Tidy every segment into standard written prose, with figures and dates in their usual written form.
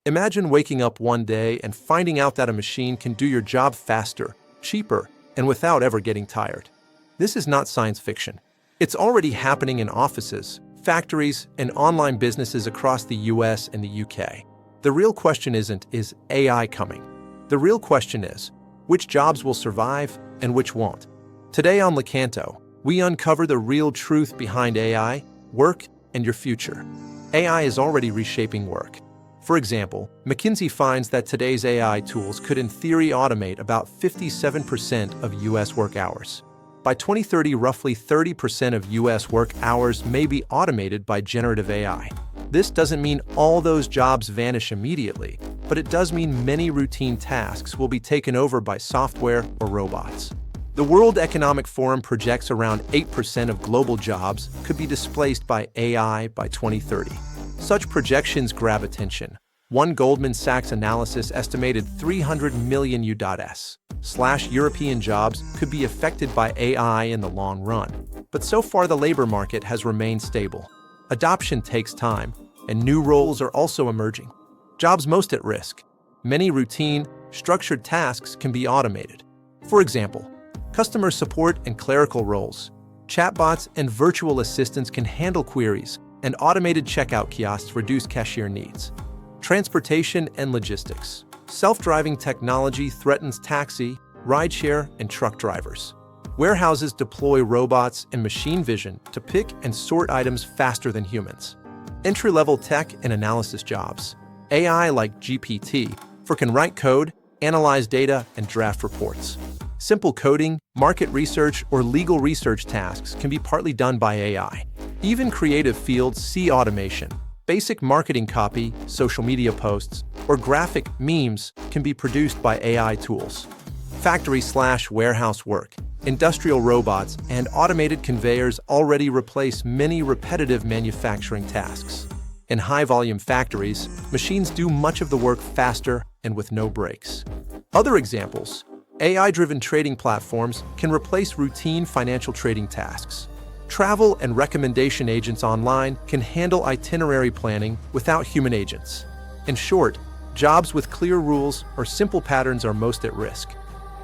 Imagine waking up one day and finding out that a machine can do your job faster, cheaper, and without ever getting tired. This is not science fiction. It's already happening in offices, factories, and online businesses across the US and the UK. The real question isn't, is AI coming? The real question is, which jobs will survive and which won't? Today on Lucanto, we uncover the real truth behind AI, work, and your future. AI is already reshaping work. For example, McKinsey finds that today's AI tools could in theory automate about 57% of US work hours. By 2030, roughly 30% of US work hours may be automated by generative AI. This doesn't mean all those jobs vanish immediately, but it does mean many routine tasks will be taken over by software or robots. The World Economic Forum projects around 8% of global jobs could be displaced by AI by 2030. Such projections grab attention. One Goldman Sachs analysis estimated 300 million US/European jobs could be affected by AI in the long run. But so far the labor market has remained stable. Adoption takes time, and new roles are also emerging. Jobs most at risk. Many routine, structured tasks can be automated. For example, customer support and clerical roles. Chatbots and virtual assistants can handle queries, and automated checkout kiosks reduce cashier needs. Transportation and logistics. Self-driving technology threatens taxi, rideshare, and truck drivers. Warehouses deploy robots and machine vision to pick and sort items faster than humans. Entry-level tech and analysis jobs. AI like GPT can write code, analyze data, and draft reports. Simple coding, market research, or legal research tasks can be partly done by AI. Even creative fields see automation. Basic marketing copy, social media posts, or graphic memes can be produced by AI tools. Factory/warehouse work. Industrial robots and automated conveyors already replace many repetitive manufacturing tasks. In high-volume factories, machines do much of the work faster and with no breaks. Other examples: AI-driven trading platforms can replace routine financial trading tasks. Travel and recommendation agents online can handle itinerary planning without human agents. In short, jobs with clear rules or simple patterns are most at risk.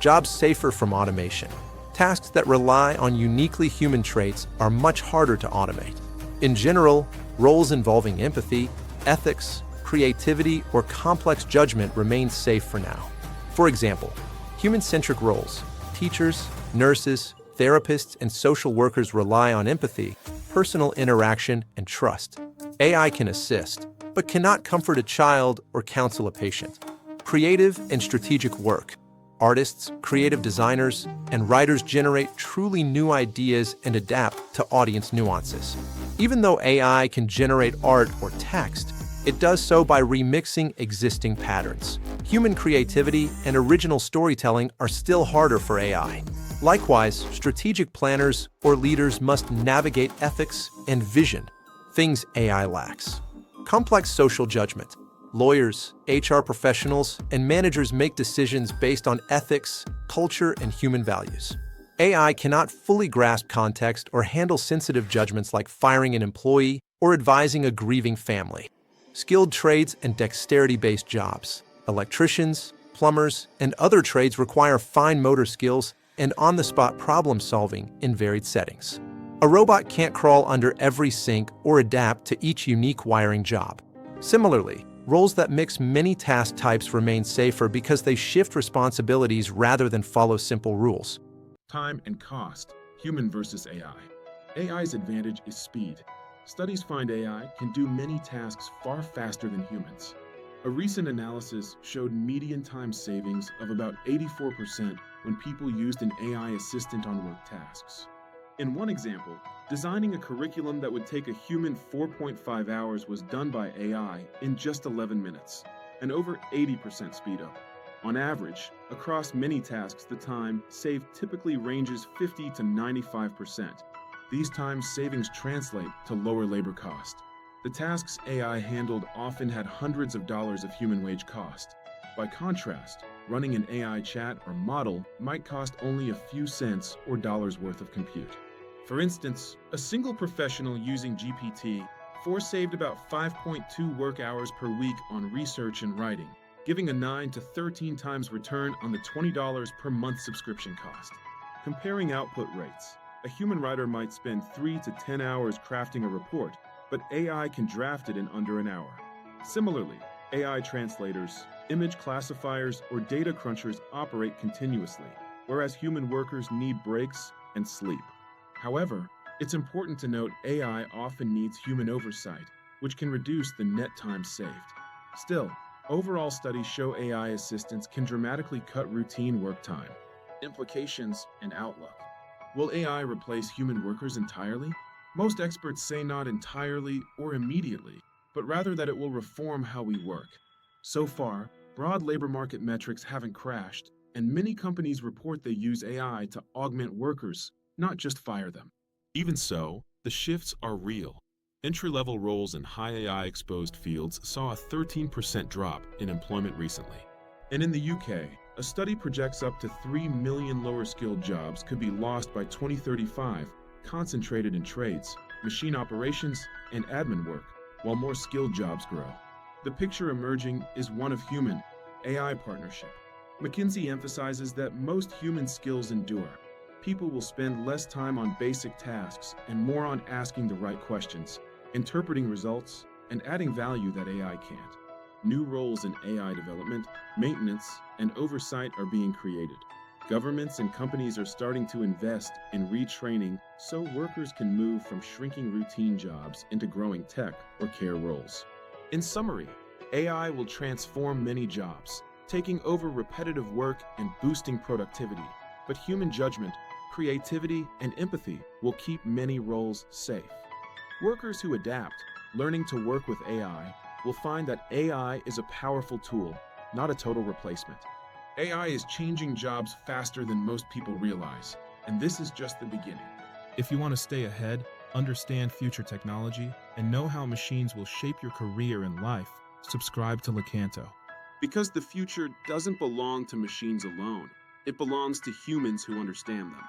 Jobs safer from automation. Tasks that rely on uniquely human traits are much harder to automate. In general, roles involving empathy, ethics, creativity, or complex judgment remain safe for now. For example, human-centric roles, teachers, nurses, therapists, and social workers rely on empathy, personal interaction, and trust. AI can assist, but cannot comfort a child or counsel a patient. Creative and strategic work. Artists, creative designers, and writers generate truly new ideas and adapt to audience nuances. Even though AI can generate art or text, it does so by remixing existing patterns. Human creativity and original storytelling are still harder for AI. Likewise, strategic planners or leaders must navigate ethics and vision, things AI lacks. Complex social judgment. Lawyers, HR professionals, and managers make decisions based on ethics, culture, and human values. AI cannot fully grasp context or handle sensitive judgments like firing an employee or advising a grieving family. Skilled trades and dexterity-based jobs. Electricians, plumbers, and other trades require fine motor skills and on-the-spot problem-solving in varied settings. A robot can't crawl under every sink or adapt to each unique wiring job. Similarly, roles that mix many task types remain safer because they shift responsibilities rather than follow simple rules. Time and cost, human versus AI. AI's advantage is speed. Studies find AI can do many tasks far faster than humans. A recent analysis showed median time savings of about 84% when people used an AI assistant on work tasks. In one example, designing a curriculum that would take a human 4.5 hours was done by AI in just 11 minutes, an over 80% speed up. On average, across many tasks, the time saved typically ranges 50 to 95%. These time savings translate to lower labor cost. The tasks AI handled often had hundreds of dollars of human wage cost. By contrast, running an AI chat or model might cost only a few cents or dollars worth of compute. For instance, a single professional using GPT Four saved about 5.2 work hours per week on research and writing, giving a 9 to 13 times return on the $20 per month subscription cost. Comparing output rates, a human writer might spend 3 to 10 hours crafting a report, but AI can draft it in under an hour. Similarly, AI translators, image classifiers, or data crunchers operate continuously, whereas human workers need breaks and sleep. However, it's important to note AI often needs human oversight, which can reduce the net time saved. Still, overall studies show AI assistants can dramatically cut routine work time. Implications and outlook. Will AI replace human workers entirely? Most experts say not entirely or immediately, but rather that it will reform how we work. So far, broad labor market metrics haven't crashed, and many companies report they use AI to augment workers, not just fire them. Even so, the shifts are real. Entry-level roles in high AI-exposed fields saw a 13% drop in employment recently. And in the UK, a study projects up to 3 million lower-skilled jobs could be lost by 2035, concentrated in trades, machine operations, and admin work, while more skilled jobs grow. The picture emerging is one of human-AI partnership. McKinsey emphasizes that most human skills endure. People will spend less time on basic tasks and more on asking the right questions, interpreting results, and adding value that AI can't. New roles in AI development, maintenance, and oversight are being created. Governments and companies are starting to invest in retraining so workers can move from shrinking routine jobs into growing tech or care roles. In summary, AI will transform many jobs, taking over repetitive work and boosting productivity, but human judgment, creativity, and empathy will keep many roles safe. Workers who adapt, learning to work with AI, will find that AI is a powerful tool, not a total replacement. AI is changing jobs faster than most people realize, and this is just the beginning. If you want to stay ahead, understand future technology, and know how machines will shape your career and life, subscribe to Lucanto. Because the future doesn't belong to machines alone, it belongs to humans who understand them.